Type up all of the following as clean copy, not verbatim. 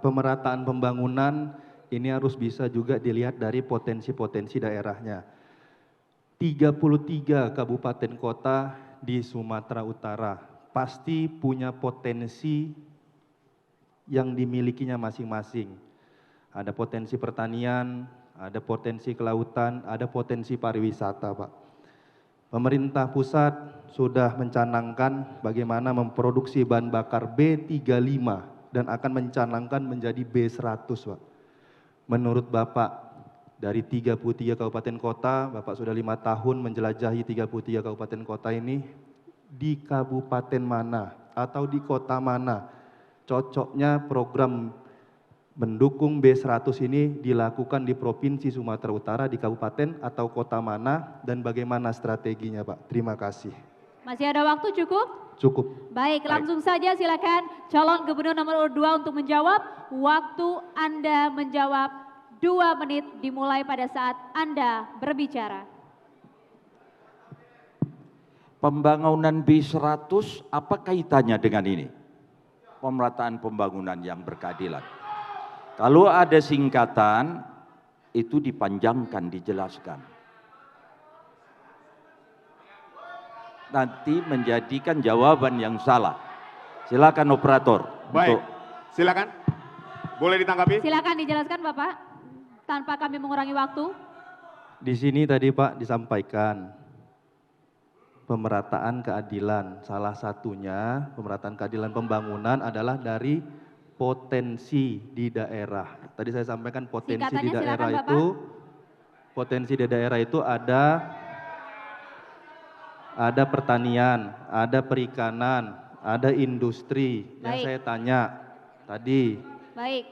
pemerataan pembangunan ini harus bisa juga dilihat dari potensi-potensi daerahnya. 33 kabupaten kota di Sumatera Utara pasti punya potensi yang dimilikinya masing-masing. Ada potensi pertanian, ada potensi kelautan, ada potensi pariwisata, Pak. Pemerintah pusat sudah mencanangkan bagaimana memproduksi bahan bakar B35 dan akan mencanangkan menjadi B100, Pak. Menurut Bapak, dari 33 kabupaten kota, Bapak sudah 5 tahun menjelajahi 33 kabupaten kota ini, di kabupaten mana atau di kota mana cocoknya program mendukung B100 ini dilakukan di Provinsi Sumatera Utara, di kabupaten atau kota mana, dan bagaimana strateginya, Pak? Terima kasih. Masih ada waktu cukup? Cukup. Baik, langsung saja silakan calon gubernur nomor urut 2 untuk menjawab. Waktu Anda menjawab 2 menit dimulai pada saat Anda berbicara. Pembangunan B100 apa kaitannya dengan ini? Pemerataan pembangunan yang berkeadilan. Kalau ada singkatan, itu dipanjangkan, dijelaskan. Nanti menjadikan jawaban yang salah. Silakan operator. Baik, silakan. Boleh ditanggapi? Silakan dijelaskan Bapak, tanpa kami mengurangi waktu. Di sini tadi Pak disampaikan pemerataan keadilan. Salah satunya pemerataan keadilan pembangunan adalah dari potensi di daerah. Tadi saya sampaikan potensi di daerah itu, potensi di daerah itu ada pertanian, ada perikanan, ada industri. Yang saya tanya tadi. Baik.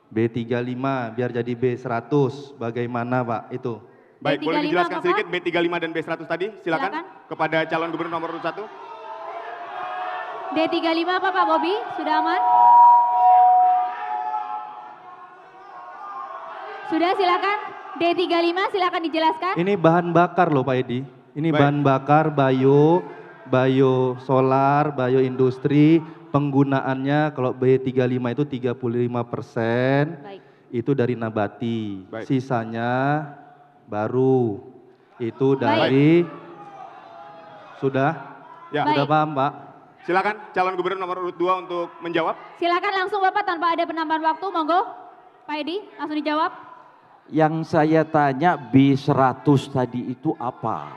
B35 biar jadi B100, bagaimana Pak itu? Baik, boleh dijelaskan sedikit B35 dan B100 tadi? Silakan kepada calon gubernur nomor urut 1. D35 apa Pak Bobi? Sudah aman? Sudah, silakan. D35 silakan dijelaskan. Ini bahan bakar loh Pak Edi. Ini bahan bakar bio solar, bio industri. Penggunaannya kalau B35 itu 35%. Baik. Itu dari nabati. Sisanya baru. Itu dari sudah? Ya. Sudah paham Pak? Silakan calon gubernur nomor urut 2 untuk menjawab. Silakan langsung Bapak tanpa ada penambahan waktu, monggo. Pak Edi, langsung dijawab. Yang saya tanya B100 tadi itu apa?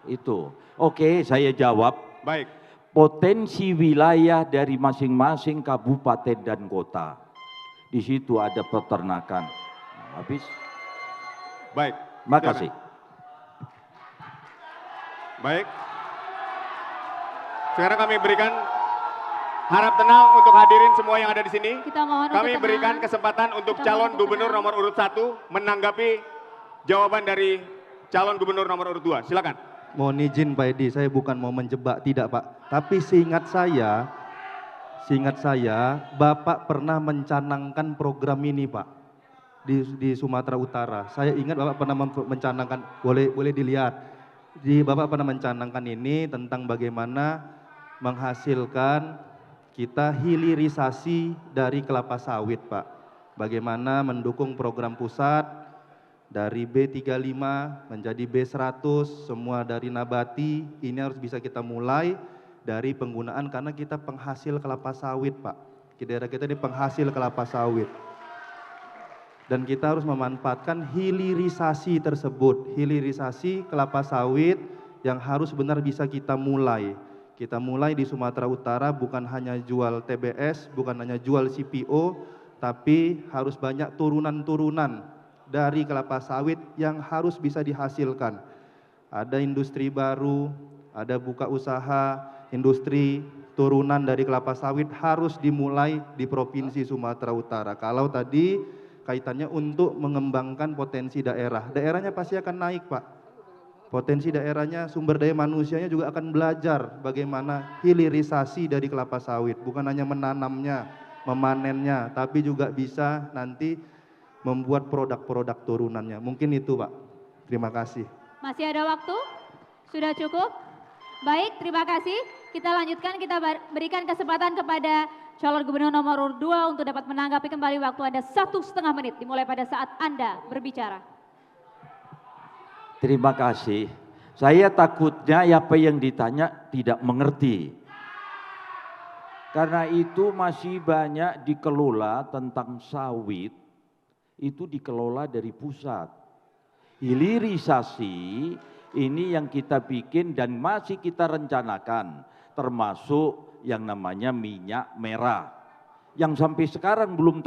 Itu. Oke, saya jawab. Baik. Potensi wilayah dari masing-masing kabupaten dan kota. Di situ ada peternakan. Habis. Baik. Makasih. Baik. Sekarang kami berikan harap tenang untuk hadirin semua yang ada di sini. Kita mohon kami berikan kesempatan untuk calon gubernur nomor urut 1 menanggapi jawaban dari calon gubernur nomor urut 2. Silakan. Mohon izin Pak Edi, saya bukan mau menjebak, tidak Pak. Tapi seingat saya, Bapak pernah mencanangkan program ini Pak di Sumatera Utara. Saya ingat Bapak pernah mencanangkan, boleh dilihat. Bapak pernah mencanangkan ini tentang bagaimana menghasilkan kita hilirisasi dari kelapa sawit Pak. Bagaimana mendukung program pusat dari B35 menjadi B100, semua dari nabati. Ini harus bisa kita mulai dari penggunaan karena kita penghasil kelapa sawit Pak. Daerah kita ini penghasil kelapa sawit. Dan kita harus memanfaatkan hilirisasi tersebut. Hilirisasi kelapa sawit yang harus benar bisa kita mulai. Kita mulai di Sumatera Utara bukan hanya jual TBS, bukan hanya jual CPO, tapi harus banyak turunan-turunan dari kelapa sawit yang harus bisa dihasilkan. Ada industri baru, ada buka usaha, industri turunan dari kelapa sawit harus dimulai di Provinsi Sumatera Utara. Kalau tadi kaitannya untuk mengembangkan potensi daerah, daerahnya pasti akan naik Pak. Potensi daerahnya, sumber daya manusianya juga akan belajar bagaimana hilirisasi dari kelapa sawit. Bukan hanya menanamnya, memanennya, tapi juga bisa nanti membuat produk-produk turunannya. Mungkin itu Pak. Terima kasih. Masih ada waktu? Sudah cukup? Baik, terima kasih. Kita lanjutkan, kita berikan kesempatan kepada calon gubernur nomor urut 2 untuk dapat menanggapi kembali. Waktu Anda 1,5 menit dimulai pada saat Anda berbicara. Terima kasih. Saya takutnya apa yang ditanya tidak mengerti. Karena itu masih banyak dikelola tentang sawit, itu dikelola dari pusat. Hilirisasi ini yang kita bikin dan masih kita rencanakan, termasuk yang namanya minyak merah. Yang sampai sekarang belum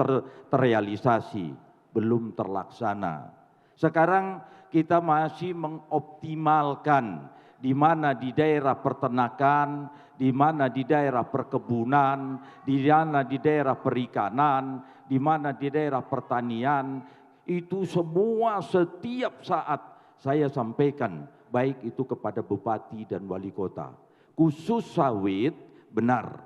terrealisasi, belum terlaksana. Sekarang kita masih mengoptimalkan di mana di daerah peternakan, di mana di daerah perkebunan, di mana di daerah perikanan, di mana di daerah pertanian, itu semua setiap saat saya sampaikan, baik itu kepada bupati dan wali kota. Khusus sawit, benar,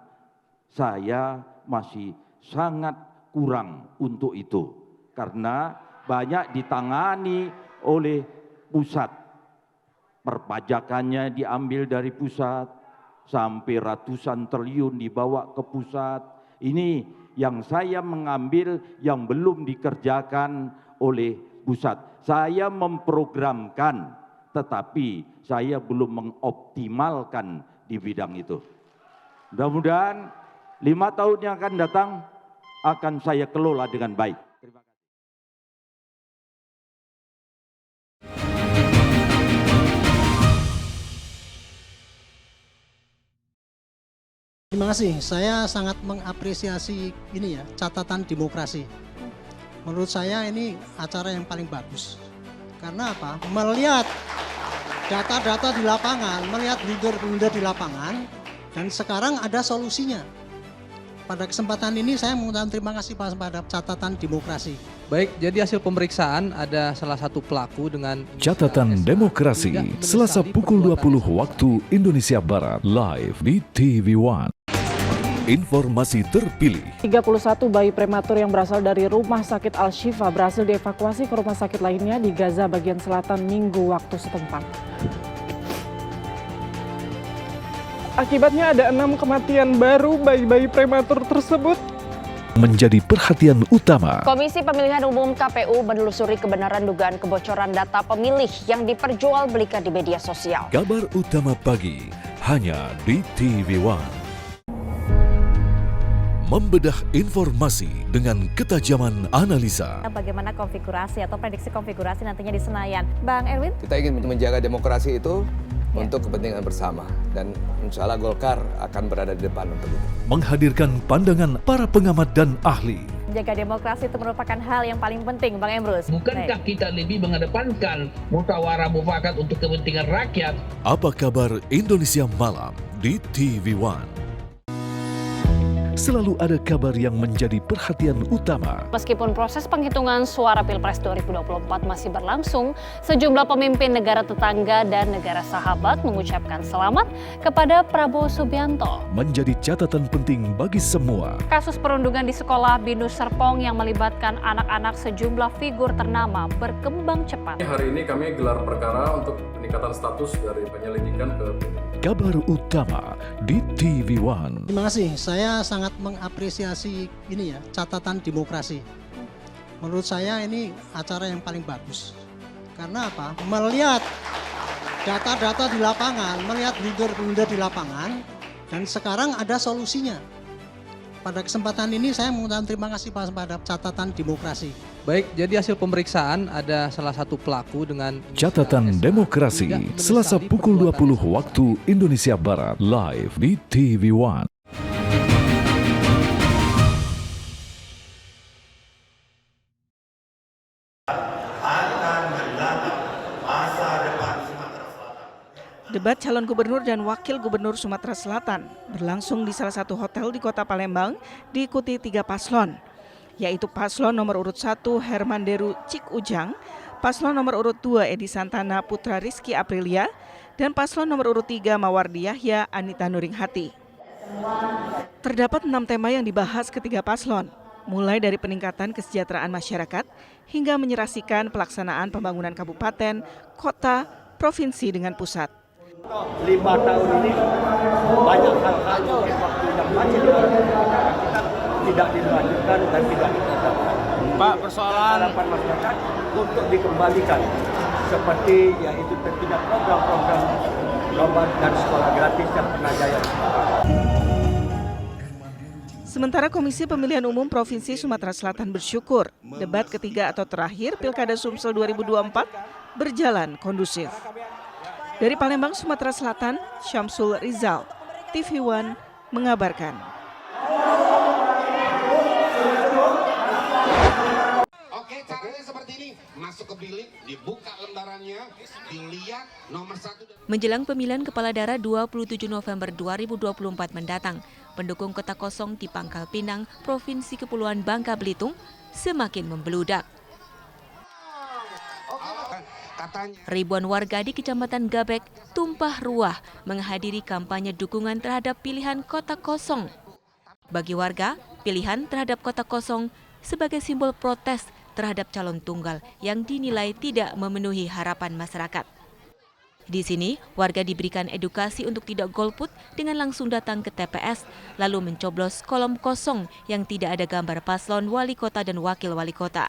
saya masih sangat kurang untuk itu. Karena banyak ditangani oleh pusat. Perpajakannya diambil dari pusat, sampai ratusan triliun dibawa ke pusat. Ini yang saya mengambil yang belum dikerjakan oleh pusat. Saya memprogramkan, tetapi saya belum mengoptimalkan di bidang itu. Mudah-mudahan 5 tahun yang akan datang akan saya kelola dengan baik. Terima kasih. Terima kasih, saya sangat mengapresiasi ini ya, catatan demokrasi. Menurut saya ini acara yang paling bagus. Karena apa? Melihat data-data di lapangan, melihat leader-leader di lapangan, dan sekarang ada solusinya. Pada kesempatan ini saya mengucapkan terima kasih pada catatan demokrasi. Baik, jadi hasil pemeriksaan ada salah satu pelaku dengan Catatan Demokrasi, Selasa pukul 20 waktu Indonesia Barat, live di TV One. Informasi terpilih. 31 bayi prematur yang berasal dari Rumah Sakit Al-Shifa berhasil dievakuasi ke rumah sakit lainnya di Gaza bagian selatan Minggu waktu setempat. Akibatnya ada 6 kematian baru bayi-bayi prematur tersebut. Menjadi perhatian utama. Komisi Pemilihan Umum KPU menelusuri kebenaran dugaan kebocoran data pemilih yang diperjualbelikan di media sosial. Kabar utama pagi hanya di TV One. Membedah informasi dengan ketajaman analisa. Bagaimana konfigurasi atau prediksi konfigurasi nantinya di Senayan. Bang Erwin? Kita ingin menjaga demokrasi itu untuk kepentingan bersama. Dan insya Allah Golkar akan berada di depan untuk itu. Menghadirkan pandangan para pengamat dan ahli. Menjaga demokrasi itu merupakan hal yang paling penting, Bang Emrus. Bukankah kita lebih mengedepankan musyawarah mufakat untuk kepentingan rakyat? Apa kabar Indonesia Malam di TV One? Selalu ada kabar yang menjadi perhatian utama. Meskipun proses penghitungan suara Pilpres 2024 masih berlangsung, sejumlah pemimpin negara tetangga dan negara sahabat mengucapkan selamat kepada Prabowo Subianto. Menjadi catatan penting bagi semua. Kasus perundungan di sekolah Binus Serpong yang melibatkan anak-anak sejumlah figur ternama berkembang cepat. Hari ini kami gelar perkara untuk peningkatan status dari penyelidikan ke Kabar utama di TV One. Terima kasih, saya sangat mengapresiasi ini ya, catatan demokrasi. Menurut saya ini acara yang paling bagus. Karena apa? Melihat data-data di lapangan, melihat leader-leader di lapangan, dan sekarang ada solusinya. Pada kesempatan ini saya mengucapkan terima kasih pada catatan demokrasi. Baik, jadi hasil pemeriksaan ada salah satu pelaku dengan Catatan Demokrasi, Selasa pukul 20 waktu Indonesia Barat, live di TV One. Debat calon gubernur dan wakil gubernur Sumatera Selatan berlangsung di salah satu hotel di kota Palembang, diikuti 3 paslon, yaitu paslon nomor urut 1 Herman Deru Cik Ujang, paslon nomor urut 2 Edi Santana Putra Rizky Aprilia, dan paslon nomor urut 3 Mawardi Yahya Anita Nuringhati. Terdapat 6 tema yang dibahas ketiga paslon, mulai dari peningkatan kesejahteraan masyarakat hingga menyerasikan pelaksanaan pembangunan kabupaten, kota, provinsi dengan pusat. 5 tahun ini banyak hal-hal waktu yang masih kita tidak dilanjutkan dan tidak ditetapkan. Pak, persoalan harapan masyarakat untuk dikembalikan seperti yaitu tertidak program-program lomba dan sekolah gratis yang pernah jaya. Sementara Komisi Pemilihan Umum Provinsi Sumatera Selatan bersyukur debat ketiga atau terakhir Pilkada Sumsel 2024 berjalan kondusif. Dari Palembang, Sumatera Selatan, Syamsul Rizal, TV One mengabarkan. Oke, caranya seperti ini. Masuk ke bilik, dibuka lembarannya, dilihat nomor 1. Menjelang pemilihan kepala daerah 27 November 2024 mendatang, pendukung kota kosong di Pangkal Pinang, Provinsi Kepulauan Bangka Belitung semakin membeludak. Ribuan warga di Kecamatan Gabek tumpah ruah menghadiri kampanye dukungan terhadap pilihan kota kosong. Bagi warga, pilihan terhadap kota kosong sebagai simbol protes terhadap calon tunggal yang dinilai tidak memenuhi harapan masyarakat. Di sini, warga diberikan edukasi untuk tidak golput dengan langsung datang ke TPS, lalu mencoblos kolom kosong yang tidak ada gambar paslon wali kota dan wakil wali kota.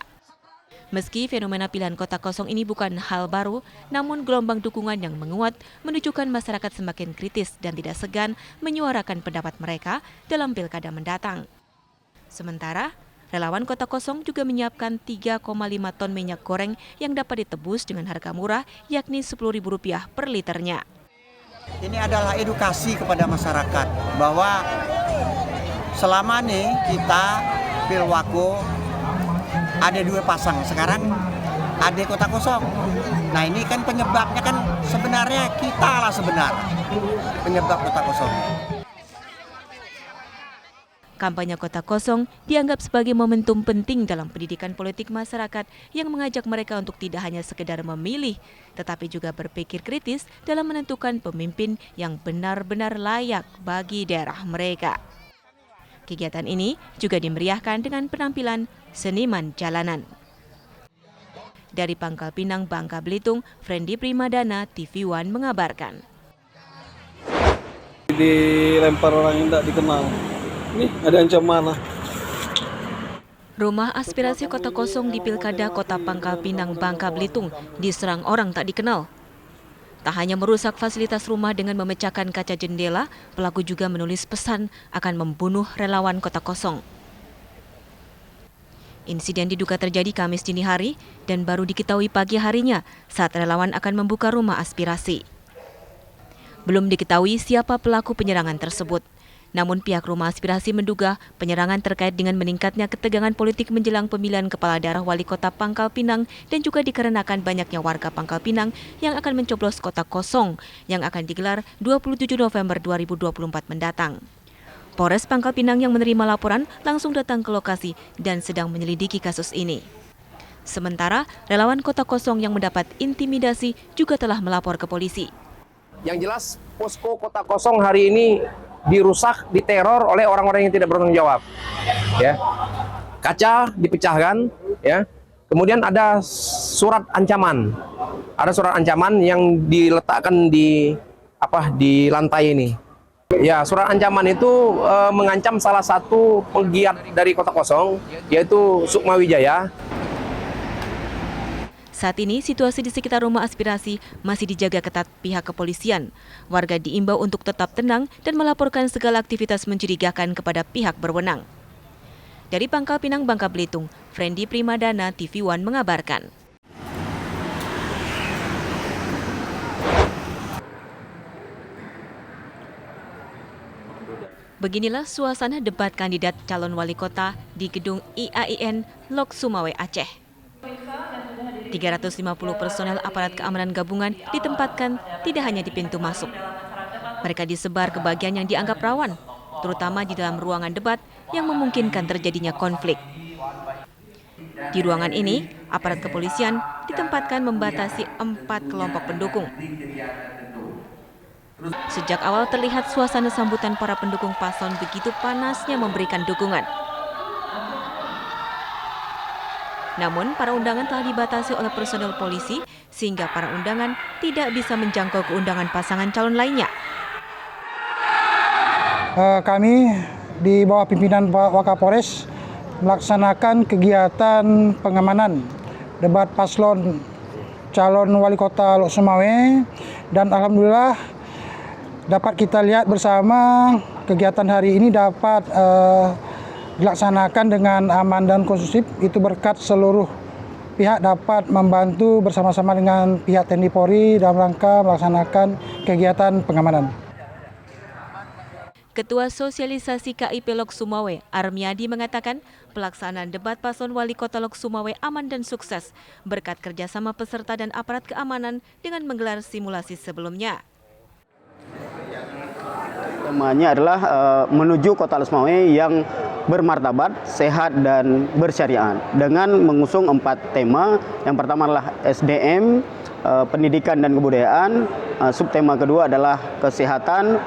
Meski fenomena pilihan kota kosong ini bukan hal baru, namun gelombang dukungan yang menguat menunjukkan masyarakat semakin kritis dan tidak segan menyuarakan pendapat mereka dalam pilkada mendatang. Sementara, relawan kota kosong juga menyiapkan 3,5 ton minyak goreng yang dapat ditebus dengan harga murah, yakni Rp10.000 per liternya. Ini adalah edukasi kepada masyarakat bahwa selama ini kita Pilwako ada 2 pasang, sekarang ada kota kosong. Nah ini kan penyebabnya kan sebenarnya kita lah sebenarnya penyebab kota kosong. Kampanye kota kosong dianggap sebagai momentum penting dalam pendidikan politik masyarakat yang mengajak mereka untuk tidak hanya sekedar memilih, tetapi juga berpikir kritis dalam menentukan pemimpin yang benar-benar layak bagi daerah mereka. Kegiatan ini juga dimeriahkan dengan penampilan seniman jalanan. Dari Pangkal Pinang, Bangka Belitung, Frendi Primadana, TV One mengabarkan. Dilempar orang yang tidak dikenal. Nih, ada ancaman lah. Rumah aspirasi kota kosong di Pilkada Kota Pangkal Pinang, Bangka Belitung diserang orang tak dikenal. Tak hanya merusak fasilitas rumah dengan memecahkan kaca jendela, pelaku juga menulis pesan akan membunuh relawan kota kosong. Insiden diduga terjadi Kamis dini hari dan baru diketahui pagi harinya saat relawan akan membuka rumah aspirasi. Belum diketahui siapa pelaku penyerangan tersebut. Namun pihak rumah aspirasi menduga penyerangan terkait dengan meningkatnya ketegangan politik menjelang pemilihan kepala daerah wali kota Pangkal Pinang dan juga dikarenakan banyaknya warga Pangkal Pinang yang akan mencoblos kota kosong yang akan digelar 27 November 2024 mendatang. Polres Pangkal Pinang yang menerima laporan langsung datang ke lokasi dan sedang menyelidiki kasus ini. Sementara relawan kota kosong yang mendapat intimidasi juga telah melapor ke polisi. Yang jelas posko kota kosong hari ini dirusak, diteror oleh orang-orang yang tidak bertanggung jawab. Ya. Kaca dipecahkan, ya. Kemudian ada surat ancaman. Ada surat ancaman yang diletakkan di lantai ini. Ya, surat ancaman itu mengancam salah satu pegiat dari kota kosong, yaitu Sukma Wijaya. Saat ini situasi di sekitar rumah aspirasi masih dijaga ketat pihak kepolisian. Warga diimbau untuk tetap tenang dan melaporkan segala aktivitas mencurigakan kepada pihak berwenang. Dari Pangkal Pinang, Bangka Belitung, Frendi Primadana, TV One mengabarkan. Beginilah suasana debat kandidat calon wali kota di gedung IAIN Lok Sumawe, Aceh. 350 personel aparat keamanan gabungan ditempatkan tidak hanya di pintu masuk. Mereka disebar ke bagian yang dianggap rawan, terutama di dalam ruangan debat yang memungkinkan terjadinya konflik. Di ruangan ini, aparat kepolisian ditempatkan membatasi 4 kelompok pendukung. Sejak awal terlihat suasana sambutan para pendukung paslon begitu panasnya memberikan dukungan. Namun, para undangan telah dibatasi oleh personel polisi sehingga para undangan tidak bisa menjangkau keundangan pasangan calon lainnya. Kami di bawah pimpinan Pak Wakapolres melaksanakan kegiatan pengamanan debat paslon calon wali kota Lok Sumawe, dan alhamdulillah dapat kita lihat bersama kegiatan hari ini dapat dilaksanakan dengan aman dan kondusif. Itu berkat seluruh pihak dapat membantu bersama-sama dengan pihak TNI Polri dalam rangka melaksanakan kegiatan pengamanan. Ketua Sosialisasi KIP Lok Sumawe, Armiadi, mengatakan pelaksanaan debat paslon wali kota Lok Sumawe aman dan sukses berkat kerjasama peserta dan aparat keamanan dengan menggelar simulasi sebelumnya. Temanya adalah menuju kota Lok Sumawe yang bermartabat, sehat, dan bersyariat dengan mengusung 4 tema. Yang pertama adalah SDM, pendidikan dan kebudayaan. Subtema kedua adalah kesehatan,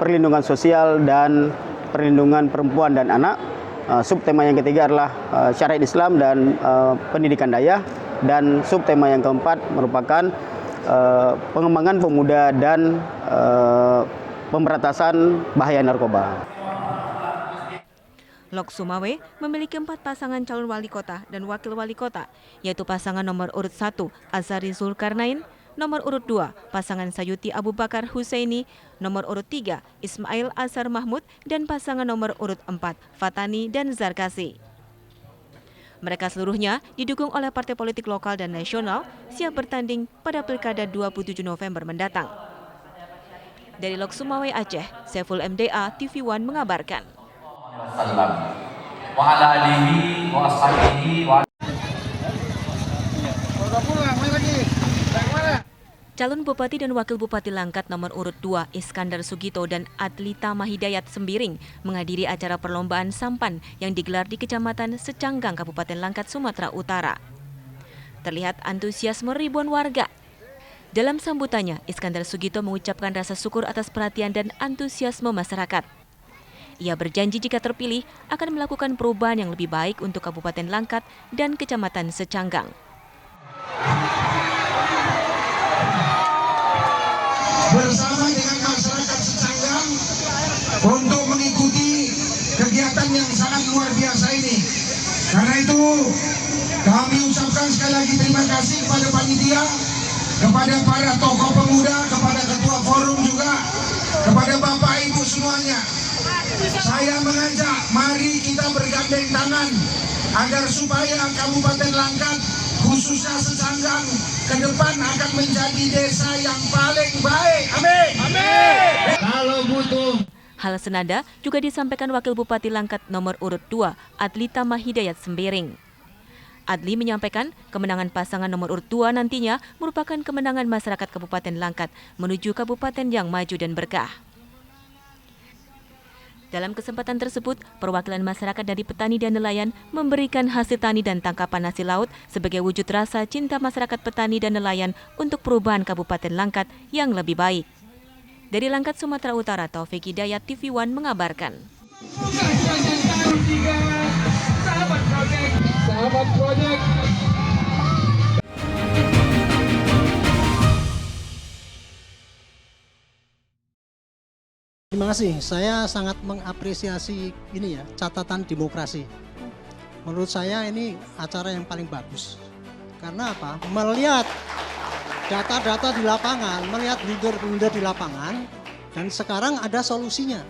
perlindungan sosial, dan perlindungan perempuan dan anak. Subtema yang ketiga adalah syariat Islam dan pendidikan daya. Dan subtema yang keempat merupakan pengembangan pemuda dan pemberantasan bahaya narkoba. Lok Sumawe memiliki 4 pasangan calon wali kota dan wakil wali kota, yaitu pasangan nomor urut 1 Azhari Zulkarnain, nomor urut 2 pasangan Sayuti Abu Bakar Husaini, nomor urut 3 Ismail Azhar Mahmud, dan pasangan nomor urut 4 Fatani dan Zarkasi. Mereka seluruhnya didukung oleh partai politik lokal dan nasional siap bertanding pada Pilkada 27 November mendatang. Dari Lok Sumawe, Aceh, Saiful MDA, TV One mengabarkan. Calon Bupati dan Wakil Bupati Langkat nomor urut 2 Iskandar Sugito dan Adlita Mahidayat Sembiring menghadiri acara perlombaan sampan yang digelar di Kecamatan Secanggang, Kabupaten Langkat, Sumatera Utara. Terlihat antusiasme ribuan warga. Dalam sambutannya, Iskandar Sugito mengucapkan rasa syukur atas perhatian dan antusiasme masyarakat. Ia berjanji jika terpilih akan melakukan perubahan yang lebih baik untuk Kabupaten Langkat dan Kecamatan Secanggang. Bersama dengan masyarakat Secanggang untuk mengikuti kegiatan yang sangat luar biasa ini. Karena itu kami ucapkan sekali lagi terima kasih kepada panitia, kepada para tokoh pemuda, kepada ketua forum juga, kepada Bapak Ibu semuanya. Saya mengajak, mari kita bergandeng tangan agar supaya Kabupaten Langkat, khususnya Secanggang, ke depan akan menjadi desa yang paling baik. Amin. Amin. Kalau butuh. Hal senada juga disampaikan Wakil Bupati Langkat nomor urut 2 Adlita Mahidayat Sembiring. Adli menyampaikan kemenangan pasangan nomor urut 2 nantinya merupakan kemenangan masyarakat Kabupaten Langkat menuju kabupaten yang maju dan berkah. Dalam kesempatan tersebut, perwakilan masyarakat dari petani dan nelayan memberikan hasil tani dan tangkapan hasil laut sebagai wujud rasa cinta masyarakat petani dan nelayan untuk perubahan Kabupaten Langkat yang lebih baik. Dari Langkat, Sumatera Utara, Taufik Hidayat, TV One mengabarkan. Sahabat Project. Terima kasih. Saya sangat mengapresiasi ini ya, catatan demokrasi. Menurut saya ini acara yang paling bagus. Karena apa? Melihat data-data di lapangan, melihat blunder-blunder di lapangan, dan sekarang ada solusinya.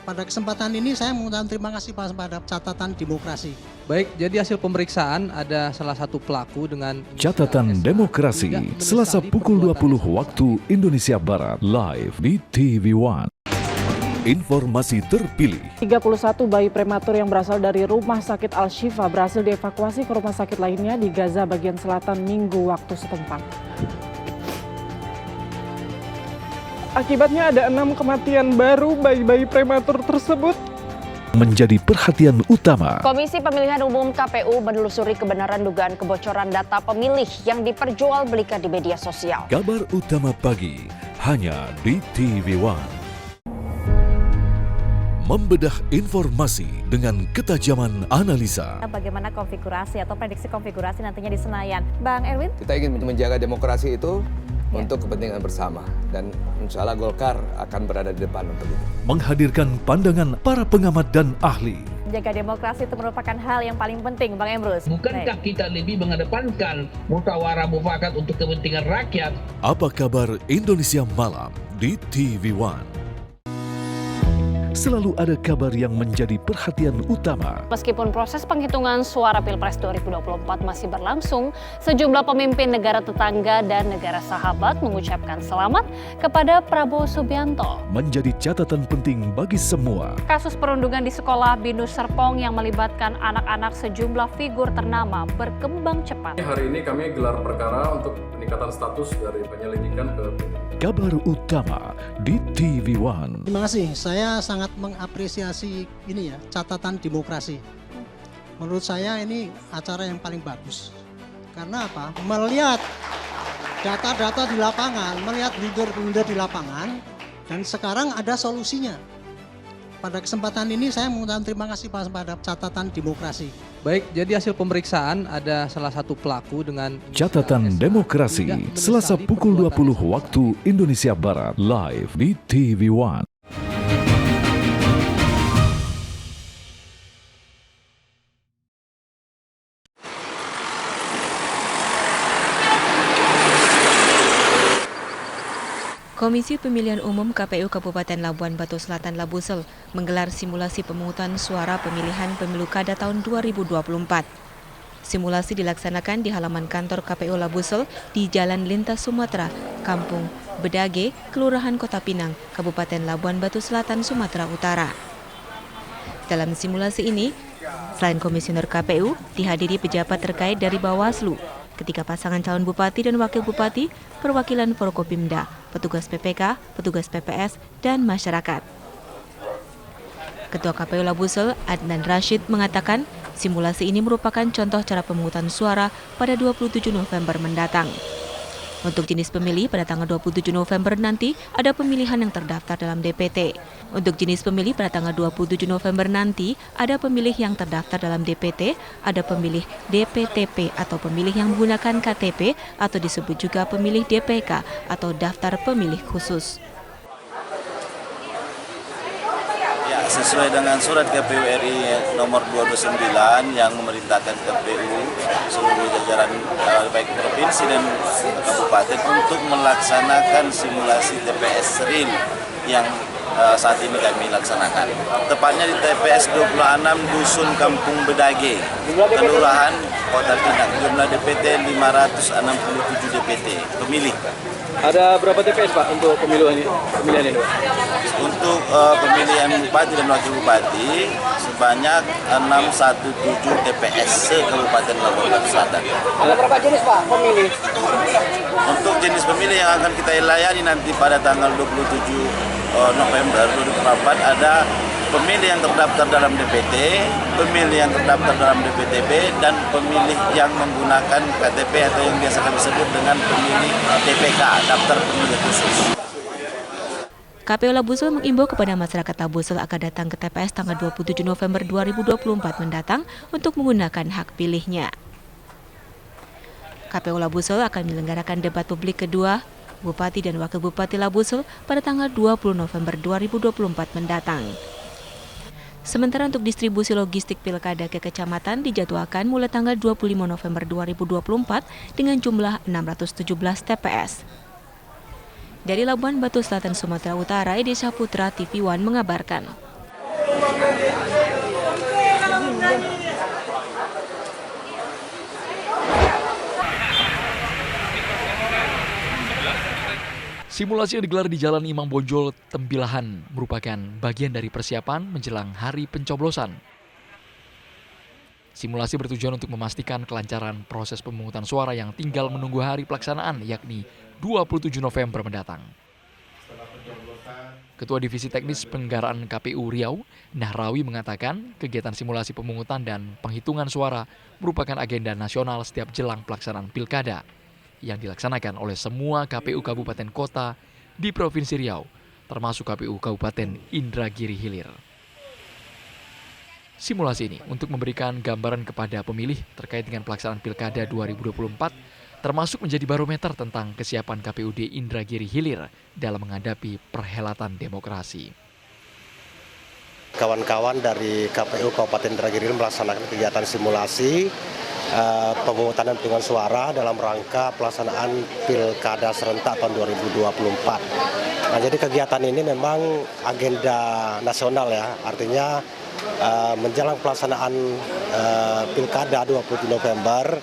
Pada kesempatan ini saya mengucapkan terima kasih pada catatan demokrasi. Baik, jadi hasil pemeriksaan ada salah satu pelaku dengan Catatan Demokrasi, Selasa pukul 20 waktu Indonesia Barat, live di TV One. Informasi terpilih. 31 bayi prematur yang berasal dari Rumah Sakit Al-Shifa berhasil dievakuasi ke rumah sakit lainnya di Gaza bagian selatan Minggu waktu setempat. Akibatnya ada 6 kematian baru bayi-bayi prematur tersebut. Menjadi perhatian utama. Komisi Pemilihan Umum KPU menelusuri kebenaran dugaan kebocoran data pemilih yang diperjualbelikan di media sosial. Kabar utama pagi hanya di TV One. Membedah informasi dengan ketajaman analisa. Bagaimana konfigurasi atau prediksi konfigurasi nantinya di Senayan, Bang Erwin? Kita ingin menjaga demokrasi itu untuk kepentingan bersama. Dan insya Allah Golkar akan berada di depan untuk itu. Menghadirkan pandangan para pengamat dan ahli. Menjaga demokrasi itu merupakan hal yang paling penting, Bang Emrus. Bukankah kita lebih mengedepankan musyawarah mufakat untuk kepentingan rakyat? Apa kabar Indonesia Malam di TV One? Selalu ada kabar yang menjadi perhatian utama. Meskipun proses penghitungan suara Pilpres 2024 masih berlangsung, sejumlah pemimpin negara tetangga dan negara sahabat mengucapkan selamat kepada Prabowo Subianto. Menjadi catatan penting bagi semua. Kasus perundungan di sekolah Binus Serpong yang melibatkan anak-anak sejumlah figur ternama berkembang cepat. Hari ini kami gelar perkara untuk peningkatan status dari penyelidikan ke Kabar utama di TV One. Terima kasih, saya sangat mengapresiasi ini ya, catatan demokrasi. Menurut saya ini acara yang paling bagus. Karena apa? Melihat data-data di lapangan, melihat blunder-blunder di lapangan, dan sekarang ada solusinya. Pada kesempatan ini saya mengucapkan terima kasih pada catatan demokrasi. Baik, jadi hasil pemeriksaan ada salah satu pelaku dengan Catatan Demokrasi, Selasa pukul 20 waktu Indonesia Barat, live di TV One. Komisi Pemilihan Umum KPU Kabupaten Labuan Batu Selatan Labusel menggelar simulasi pemungutan suara pemilihan pemilu kada tahun 2024. Simulasi dilaksanakan di halaman kantor KPU Labusel di Jalan Lintas Sumatera, Kampung Bedage, Kelurahan Kota Pinang, Kabupaten Labuan Batu Selatan, Sumatera Utara. Dalam simulasi ini, selain komisioner KPU, dihadiri pejabat terkait dari Bawaslu, ketiga pasangan calon bupati dan wakil bupati, perwakilan Forkopimda, petugas PPK, petugas PPS, dan masyarakat. Ketua KPU Labusel, Adnan Rashid, mengatakan simulasi ini merupakan contoh cara pemungutan suara pada 27 November mendatang. Untuk jenis pemilih pada tanggal 27 November nanti ada pemilihan yang terdaftar dalam DPT. Untuk jenis pemilih pada tanggal 27 November nanti ada pemilih yang terdaftar dalam DPT, ada pemilih DPTP atau pemilih yang menggunakan KTP atau disebut juga pemilih DPK atau daftar pemilih khusus. Ya, sesuai dengan surat KPU RI nomor 229 yang memerintahkan KPU seluruh jajaran baik provinsi dan kabupaten untuk melaksanakan simulasi TPS real yang saat ini kami laksanakan. Tepatnya di TPS 26 Dusun Kampung Bedage, Kelurahan Kota Pinang. Jumlah DPT 567 DPT pemilih. Ada berapa TPS Pak untuk pemilihan ini? Untuk pemilihan bupati dan wakil bupati sebanyak 617 TPS se-Kabupaten Labuan Batu Selatan. Ada berapa jenis Pak pemilih? Untuk jenis pemilih yang akan kita layani nanti pada tanggal 27 November 2024 ada pemilih yang terdaftar dalam DPT, pemilih yang terdaftar dalam DPTB, dan pemilih yang menggunakan KTP atau yang biasa kami sebut dengan pemilih DPK, daftar pemilih khusus. KPU Labusel mengimbau kepada masyarakat Labusel agar datang ke TPS tanggal 27 November 2024 mendatang untuk menggunakan hak pilihnya. KPU Labusel akan menyelenggarakan debat publik kedua Bupati dan Wakil Bupati Labusel pada tanggal 20 November 2024 mendatang. Sementara untuk distribusi logistik pilkada ke kecamatan dijadwalkan mulai tanggal 25 November 2024 dengan jumlah 617 TPS. Dari Labuan Batu Selatan, Sumatera Utara, Edi Saputra, TV One mengabarkan. Simulasi yang digelar di Jalan Imam Bonjol, Tembilahan merupakan bagian dari persiapan menjelang hari pencoblosan. Simulasi bertujuan untuk memastikan kelancaran proses pemungutan suara yang tinggal menunggu hari pelaksanaan, yakni 27 November mendatang. Ketua Divisi Teknis Penggaraan KPU Riau, Nahrawi, mengatakan kegiatan simulasi pemungutan dan penghitungan suara merupakan agenda nasional setiap jelang pelaksanaan pilkada yang dilaksanakan oleh semua KPU Kabupaten Kota di Provinsi Riau, termasuk KPU Kabupaten Indragiri Hilir. Simulasi ini untuk memberikan gambaran kepada pemilih terkait dengan pelaksanaan Pilkada 2024 termasuk menjadi barometer tentang kesiapan KPUD Indragiri Hilir dalam menghadapi perhelatan demokrasi. Kawan-kawan dari KPU Kabupaten Indragiri melaksanakan kegiatan simulasi pemungutan dan penghitungan suara dalam rangka pelaksanaan Pilkada serentak tahun 2024. Nah, jadi kegiatan ini memang agenda nasional ya, artinya menjelang pelaksanaan Pilkada 27 November,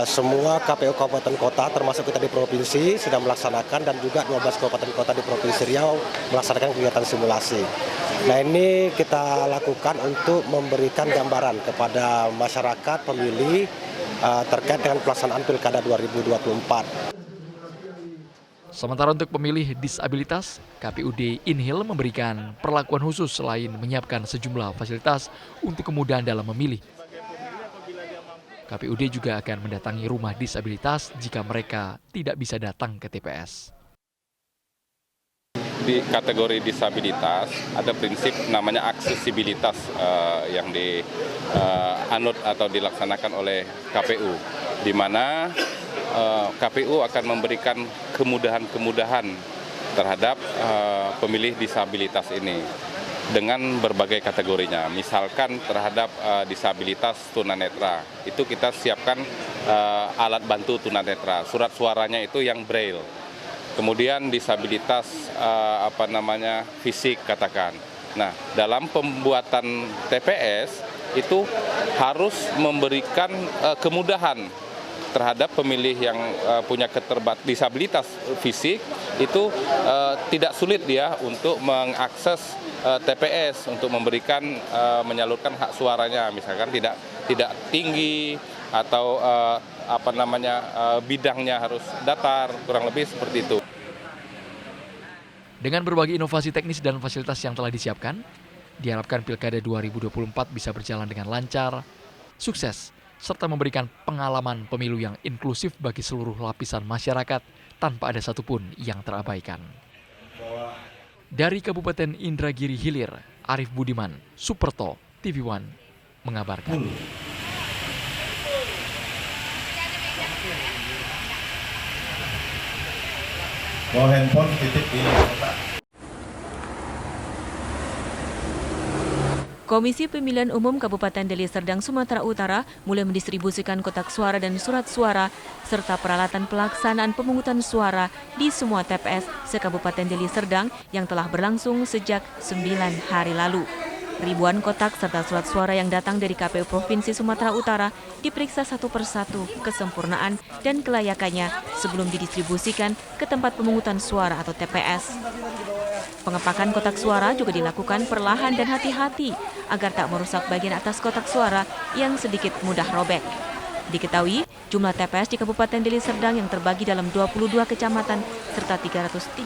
semua KPU Kabupaten Kota termasuk kita di Provinsi sedang melaksanakan dan juga 12 Kabupaten Kota di Provinsi Riau melaksanakan kegiatan simulasi. Nah, ini kita lakukan untuk memberikan gambaran kepada masyarakat pemilih terkait dengan pelaksanaan Pilkada 2024. Sementara untuk pemilih disabilitas, KPUD Inhil memberikan perlakuan khusus selain menyiapkan sejumlah fasilitas untuk kemudahan dalam memilih. KPUD juga akan mendatangi rumah disabilitas jika mereka tidak bisa datang ke TPS. Di kategori disabilitas ada prinsip namanya aksesibilitas yang dianut atau dilaksanakan oleh KPU, di mana KPU akan memberikan kemudahan-kemudahan terhadap pemilih disabilitas ini dengan berbagai kategorinya. Misalkan terhadap disabilitas tunanetra, itu kita siapkan alat bantu tunanetra, surat suaranya itu yang braille. Kemudian disabilitas fisik katakan. Nah, dalam pembuatan TPS itu harus memberikan kemudahan terhadap pemilih yang punya disabilitas fisik, itu tidak sulit dia untuk mengakses TPS untuk memberikan menyalurkan hak suaranya, misalkan tidak tinggi atau bidangnya harus datar, kurang lebih seperti itu. Dengan berbagai inovasi teknis dan fasilitas yang telah disiapkan, diharapkan Pilkada 2024 bisa berjalan dengan lancar, sukses, serta memberikan pengalaman pemilu yang inklusif bagi seluruh lapisan masyarakat tanpa ada satupun yang terabaikan. Dari Kabupaten Indragiri Hilir, Arif Budiman, Superto, TV One, mengabarkan. Bawa handphone titip di kota. Komisi Pemilihan Umum Kabupaten Deli Serdang, Sumatera Utara mulai mendistribusikan kotak suara dan surat suara serta peralatan pelaksanaan pemungutan suara di semua TPS se-Kabupaten Deli Serdang yang telah berlangsung sejak 9 hari lalu. Ribuan kotak serta surat suara yang datang dari KPU Provinsi Sumatera Utara diperiksa satu persatu kesempurnaan dan kelayakannya sebelum didistribusikan ke tempat pemungutan suara atau TPS. Pengepakan kotak suara juga dilakukan perlahan dan hati-hati agar tak merusak bagian atas kotak suara yang sedikit mudah robek. Diketahui, jumlah TPS di Kabupaten Deli Serdang yang terbagi dalam 22 kecamatan serta 394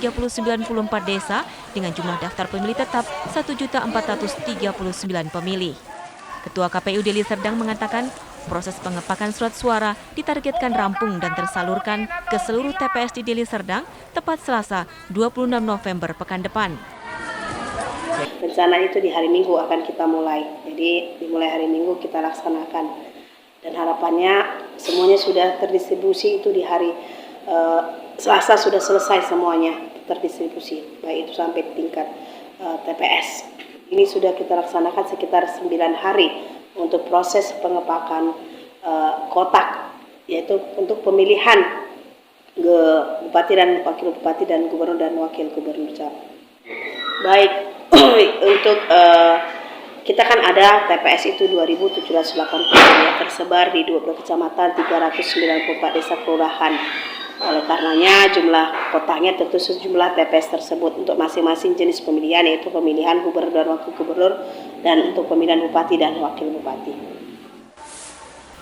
desa dengan jumlah daftar pemilih tetap 1.439 pemilih. Ketua KPU Deli Serdang mengatakan proses pengepakan surat suara ditargetkan rampung dan tersalurkan ke seluruh TPS di Deli Serdang tepat Selasa 26 November pekan depan. Rencana itu di hari Minggu akan kita mulai, jadi dimulai hari Minggu kita laksanakan. Dan harapannya semuanya sudah terdistribusi itu di hari Selasa sudah selesai semuanya terdistribusi, baik itu sampai tingkat TPS. Ini sudah kita laksanakan sekitar 9 hari untuk proses pengepakan kotak, yaitu untuk pemilihan bupati dan wakil bupati dan gubernur dan wakil gubernur. Baik untuk kita kan ada TPS itu 2.780 ya, tersebar di 20 kecamatan, 394 desa kelurahan. Oleh karenanya jumlah kotaknya tentu sejumlah TPS tersebut untuk masing-masing jenis pemilihan, yaitu pemilihan gubernur dan wakil gubernur dan untuk pemilihan bupati dan wakil bupati.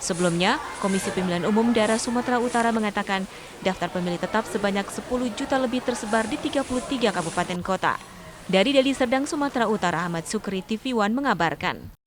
Sebelumnya, Komisi Pemilihan Umum Daerah Sumatera Utara mengatakan daftar pemilih tetap sebanyak 10 juta lebih tersebar di 33 kabupaten kota. Dari Deli Serdang, Sumatera Utara, Ahmad Sukri, TV One mengabarkan.